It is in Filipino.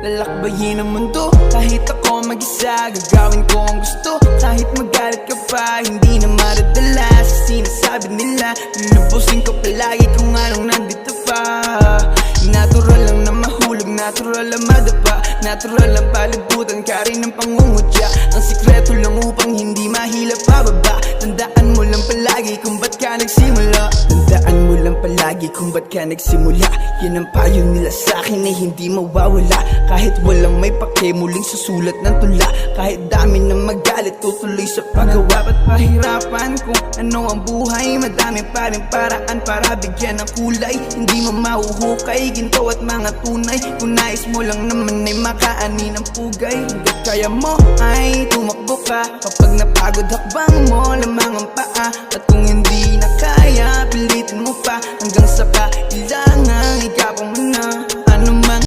lalakbayin ang mundo. Kahit ako mag-isa, gagawin ko ang gusto. Kahit magalit ka pa, hindi na maradala sa sinasabi nila. Lulubusin ko palagi kung anong nandito pa. Natural lang na mahulog, natural lang madapa, natural lang palibutan ka rin ng pangungutya. Ang sikreto lang upang hindi mahila pababa. Tandaan mo lang palagi kung ba't ka nagsimula. Tandaan mo lang palagi kung ba't ka nagsimula. Yan ang payo nila sa'kin na hindi mawawala. Kahit walang may pake, muling susulat ng tula. Kahit dami ng magalit, tutuloy sa paggawa. Ba't pahirapan kung ano ang buhay? Madami pa rin paraan para bigyan ng kulay. Hindi mo mahuhukay, ginto at mga tunay. Kung nais mo lang naman ay makaani ng pugay. Hanggat kaya mo ay tumakbo ka. Kapag napagod hakbang mo lamang ang paa. At kung hindi na kaya, pilitin mo pa hanggang sa